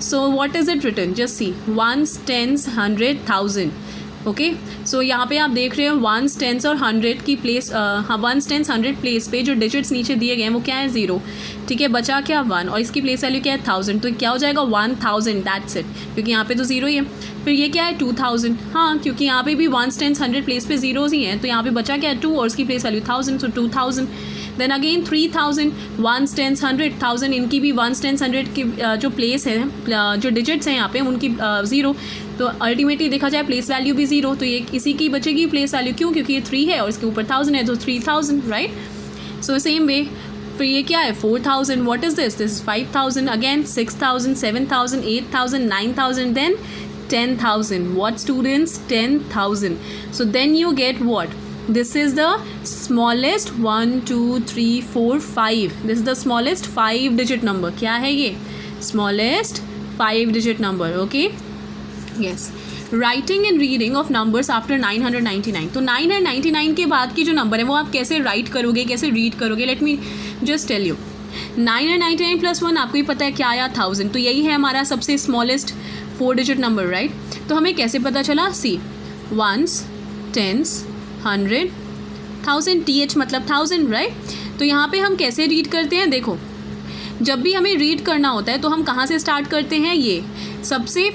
So what is it written? Just see, ones, tens, 100, 1000. Okay so यहाँ पे आप देख रहे हो वंस, टेंस और 100 की प्लेस, हाँ वंस, टेंस, 100 प्लेस पे जो डिजिट्स नीचे दिए गए हैं वो क्या है? 0. ठीक है, बचा क्या? 1. और इसकी प्लेस वैल्यू क्या है? 1000. तो क्या हो जाएगा? 1000. दैट्स इट, क्योंकि यहाँ पे तो 0 ही है. फिर ये क्या है? 2000. हाँ, क्योंकि यहाँ पे भी वंस, टेंस, 100 प्लेस पे जीरोज ही हैं, तो यहाँ पे बचा क्या है? 2 और उसकी place value 1000. So 2000. Then again 3000, ones, tens, 100, 1000. इनकी भी वंस, टेंस, 100 की जो प्लेस है, जो डिजिट्स हैं यहाँ पे उनकी 0. तो अल्टीमेटली देखा जाए प्लेस वैल्यू भी 0, तो ये इसी की बचेगी प्लेस वैल्यू. क्यों? क्योंकि ये 3 है और इसके ऊपर 1000 है, तो 3000. राइट. सो सेम वे फिर ये क्या है? 4000. What is this? This is 5000. Again 6000, 7000, 8000, 9000, then 10,000. What students? 10,000. So then you get what? This is the smallest 1, 2, 3, 4, 5. This is the smallest 5-digit number. क्या है ये? Smallest 5-digit number. Okay? Yes. Writing and reading of numbers after 999. तो 999 के बाद की जो number है वो आप कैसे राइट करोगे, कैसे रीड करोगे? Let me just tell you. 999 plus 1 आपको ही पता है क्या आया? 1000. तो यही है हमारा सबसे स्मॉलेस्ट 4-digit नंबर. राइट. तो हमें कैसे पता चला? सी, वंस, टेंस, 100, 1000. TH मतलब 1000. राइट. तो यहाँ पे हम कैसे रीड करते हैं? देखो, जब भी हमें रीड करना होता है तो हम कहाँ से स्टार्ट करते हैं? ये सबसे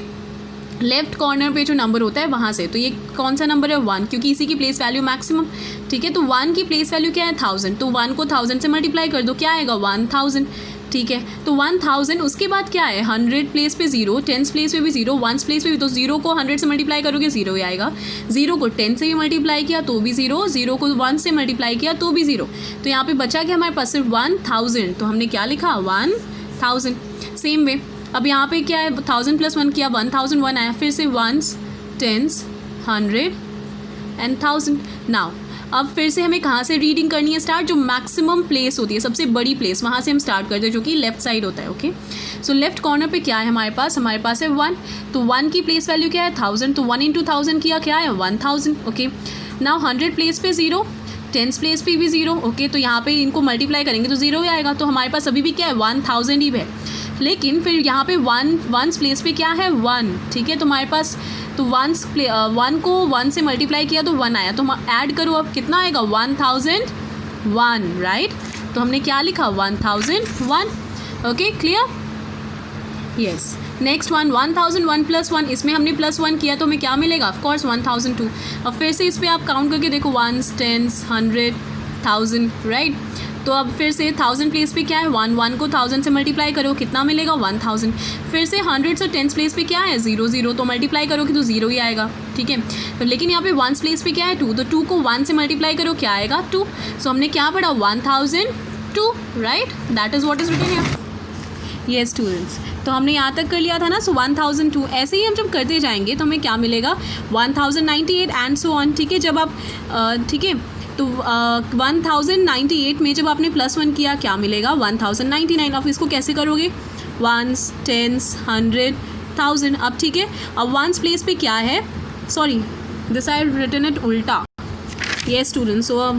लेफ्ट कॉर्नर पे जो नंबर होता है वहाँ से. तो ये कौन सा नंबर है? 1, क्योंकि इसी की प्लेस वैल्यू मैक्सिमम. ठीक है, तो 1 की प्लेस वैल्यू क्या है? 1000. तो 1 को 1000 से मल्टीप्लाई कर दो, क्या आएगा? 1000. ठीक है, तो 1000. उसके बाद क्या है? 100 प्लेस पे 0, टेंस प्लेस पे भी 0, वंस प्लेस पे भी. तो 0 को 100 से मल्टीप्लाई करोगे 0 ही आएगा. 0 को 10 से भी मल्टीप्लाई किया तो भी 0, 0 को 1 से मल्टीप्लाई किया तो भी 0. तो यहाँ पे बचा क्या हमारे पास? सिर्फ 1000. तो हमने क्या लिखा? 1000. सेम वे अब यहाँ पे क्या है? 1000 प्लस 1 किया, 1001 आया. फिर से वंस, टेंस, 100 एंड 1000. नाउ अब फिर से हमें कहाँ से रीडिंग करनी है स्टार्ट? जो मैक्सिमम प्लेस होती है, सबसे बड़ी प्लेस, वहाँ से हम स्टार्ट करते हैं, जो कि लेफ्ट साइड होता है. ओके, सो लेफ्ट कॉर्नर पे क्या है हमारे पास? हमारे पास है 1. तो 1 की प्लेस वैल्यू क्या है? 1000. तो 1 × 1000 किया, क्या है? 1000. ओके, नाउ 100 प्लेस पे 0, टेंस प्लेस पे भी 0. ओके, तो यहाँ पे इनको मल्टीप्लाई करेंगे तो 0 ही आएगा. तो हमारे पास अभी भी क्या है? 1000 ही है. लेकिन फिर यहाँ पे वंस प्लेस पे क्या है? 1. ठीक है, तो हमारे पास तो 1 को 1 से मल्टीप्लाई किया तो 1 आया. तो हम ऐड करो, अब कितना आएगा? 1001. राइट. तो हमने क्या लिखा? 1001. Okay, clear? Yes. Next 1001 plus 1, इसमें हमने प्लस 1 किया तो हमें क्या मिलेगा? ऑफकोर्स 1002. अब फिर से इस पर आप काउंट करके देखो, वंस, टेंस, 100, 1000. राइट. तो अब फिर से 1000 प्लेस पे क्या है? 1 को 1000 से मल्टीप्लाई करो, कितना मिलेगा? 1000. फिर से 100 से 10 प्लेस पे क्या है? 0, तो मल्टीप्लाई करोगे तो 0 ही आएगा. ठीक है, तो लेकिन यहाँ पे 1 प्लेस पे क्या है? 2, तो 2 को 1 से मल्टीप्लाई करो, क्या आएगा? 2. सो हमने क्या पढ़ा? 1002. Right. That is what is written here. Yes students, तो हमने यहाँ तक कर लिया था ना. सो 1002. ऐसे ही हम जब करते जाएंगे तो हमें क्या मिलेगा? 1098 एंड सो ऑन. ठीक है, जब आप ठीक है, तो 1098 में जब आपने प्लस 1 किया क्या मिलेगा? 1099. अब इसको कैसे करोगे? Ones, tens, 100, 1000. अब ठीक है, अब वंस प्लेस पे क्या है? Sorry, this I written it उल्टा. Yes students, so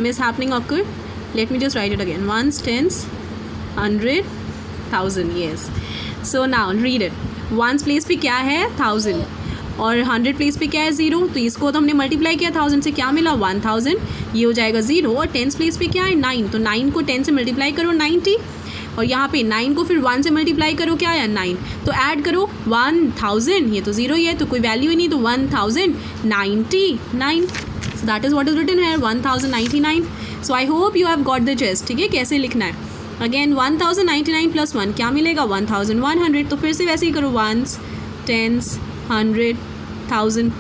miss happening occur. Let me just write it again. Ones, tens, 100, 1000. Yes. So now read it. Ones place पे क्या है? 1000. और 100 प्लेस पे क्या है? 0. तो इसको तो हमने मल्टीप्लाई किया 1000 से, क्या मिला? 1000. ये हो जाएगा 0. और 10 प्लेस पे क्या है? 9. तो 9 को 10 से मल्टीप्लाई करो, 90. और यहाँ पे 9 को फिर 1 से मल्टीप्लाई करो, क्या आया? 9. तो ऐड करो 1000, ये तो 0 ही है तो कोई वैल्यू ही नहीं. तो 1099. So that is what is written है, 1099. So I hope you have got the gist. ठीक है, कैसे लिखना है? अगेन 1099 प्लस 1 क्या मिलेगा? 1100. तो फिर से वैसे ही करो, वंस, टेंस, 100, 1000.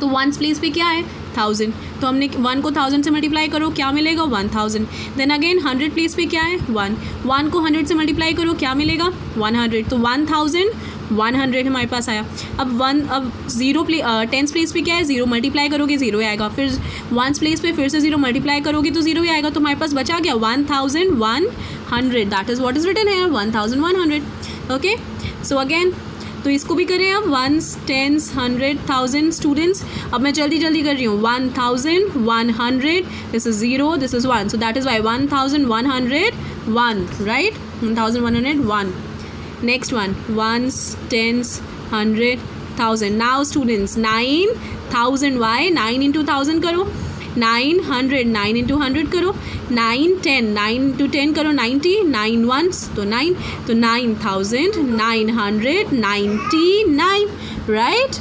तो वंस प्लेस पे क्या है? 1000. तो हमने 1 को 1000 से मल्टीप्लाई करो, क्या मिलेगा? 1000. देन अगेन 100 प्लेस पे क्या है? 1 को 100 से मल्टीप्लाई करो, क्या मिलेगा? 100. तो 1100 हमारे पास आया. अब 0 10 प्लेस पे क्या है? 0 मल्टीप्लाई करोगे 0 ही आएगा. फिर 1 प्लेस पे फिर से 0 मल्टीप्लाई करोगे तो 0 ही आएगा. तो हमारे पास बचा गया 1100. That is what is written है, 1100. ओके, सो अगेन तो इसको भी करें अब. Once, tens, 100, 1000. स्टूडेंट्स अब मैं जल्दी कर रही हूँ. 1100. This is 0, this is 1. So that is why 1101. Right, 1101. Next one ones, tens, 100, 1000. Now students 9000 why 9 into 1000 करो, 900 9 इंटू 100 करो, 9 10 9 इंटू 10 करो 90, 9 वंस तो 9, तो 9999, राइट.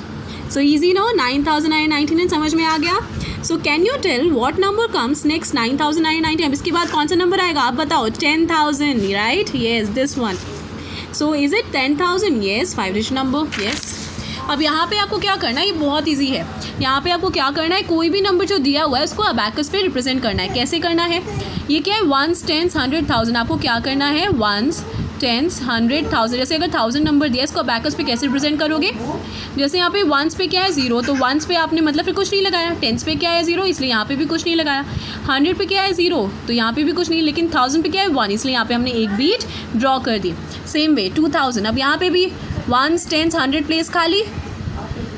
सो ईजी नो, 9999 समझ में आ गया. So can you tell what number comes next 9990. अब इसके बाद कौन सा नंबर आएगा आप बताओ. 10,000, right. Yes, this one. So is it 10,000? Yes, 5 digit number. Yes. अब यहाँ पे आपको क्या करना है, ये बहुत इजी है. यहाँ पे आपको क्या करना है, कोई भी नंबर जो दिया हुआ है उसको अबैकस पे रिप्रेजेंट करना है. कैसे करना है, ये क्या है, 1s, 10s, 100,000. आपको क्या करना है, 1s, 10s, 100,000. जैसे अगर 1000 नंबर दिया इसको अबैकस पे कैसे रिप्रेजेंट करोगे. जैसे यहाँ पे 1s पे क्या है 0, तो 1s पे आपने मतलब फिर कुछ नहीं लगाया. 10s पे क्या है 0, इसलिए यहाँ पे भी कुछ नहीं लगाया. 100 पे क्या है 0, तो यहाँ पे भी कुछ नहीं. लेकिन 1000 पे क्या है 1, इसलिए यहाँ पे हमने एक बीट ड्रॉ कर दी. Same way 2000. अब यहाँ पे भी 1s, 10s, 100 प्लेस खाली,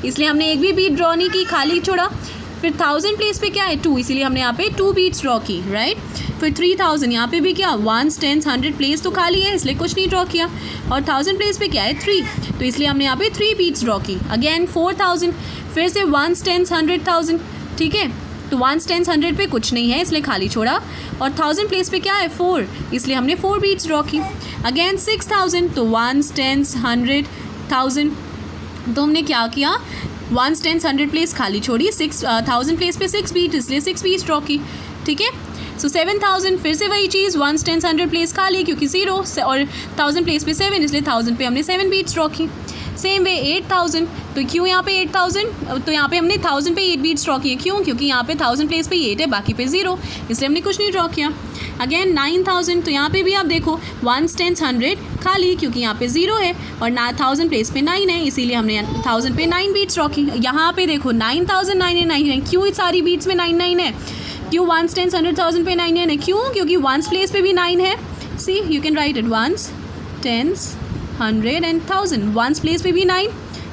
इसलिए हमने एक भी बीट ड्रॉ नहीं की, खाली छोड़ा. फिर 1000 प्लेस पे क्या है 2, इसीलिए हमने यहाँ पे 2 बीट्स ड्रॉ की, राइट. फिर 3000, यहाँ पे भी क्या 1s, 10s, 100 प्लेस तो खाली है, इसलिए कुछ नहीं ड्रॉ किया. और 1000 प्लेस पे क्या है 3, तो इसलिए हमने यहाँ पे 3 बीट्स ड्रॉ की. अगेन 4000, फिर से 1s, 10s, 100,000, ठीक है. तो 1s, 10s, 100 पे कुछ नहीं है, इसलिए खाली छोड़ा. और 1000 प्लेस पे क्या है 4, इसलिए हमने 4 बीट्स ड्रॉ की. अगेन 6000, तो 1s, 10s, 100, 1000, तो हमने क्या किया 1s, 10s, 100 प्लेस खाली छोड़ी. 6000 प्लेस पे 6 बीट, इसलिए 6 बीट्स ड्रॉ की, ठीक है. सो 7000, फिर से वही चीज़, 1s, 10s, 100 प्लेस खाली क्योंकि 0, और 1000 प्लेस पे 7, इसलिए 1000 पे हमने 7 बीट्स ड्रॉ की. सेम वे 8000, तो क्यों यहाँ पे 8000, तो यहाँ पे हमने 1000 पे 8 बीट्स ड्रॉ किए. क्यों, क्योंकि यहाँ पे 1000 प्लेस पे 8 है, बाकी पे 0, इसलिए हमने कुछ नहीं ड्रॉ किया. अगेन 9000, तो यहाँ पे भी आप देखो 1s, 10s, 100 खाली क्योंकि यहाँ पे 0 है, और 1000 प्लेस पे 9 है, इसीलिए हमने 1000 पे 9 बीट्स ड्रॉ की. यहाँ पे देखो 9999, क्यों सारी बीट्स में 99 है, क्यों 1s, 10s, 100,000 पे 99 है, क्यों, क्योंकि 1s प्लेस पे भी 9 है. See you can write it 1s, 10s, 100 and 1000. 1s प्लेस पे भी 9,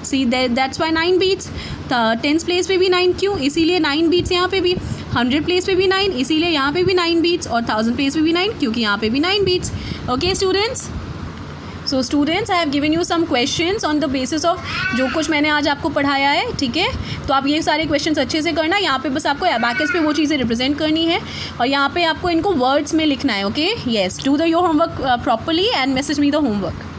see that's why 9 beats. 10s प्लेस पे भी 9, क्यों, इसीलिए 9 बीट्स यहाँ पे भी. 100 प्लेस पे भी 9, इसीलिए यहाँ पे भी 9 बीट्स. और 1000 प्लेस पे भी 9, क्योंकि यहाँ पे भी 9 बीट्स. Okay students. So students, I have given you some questions on the basis of जो कुछ मैंने आज आपको पढ़ाया है, ठीक है. तो आप ये सारे क्वेश्चंस अच्छे से करना. यहाँ पे बस आपको अबैकस पे वो चीज़ें रिप्रेजेंट करनी है, और यहाँ पे आपको इनको वर्ड्स में लिखना है. Okay, yes, do the your homework properly and message me the homework.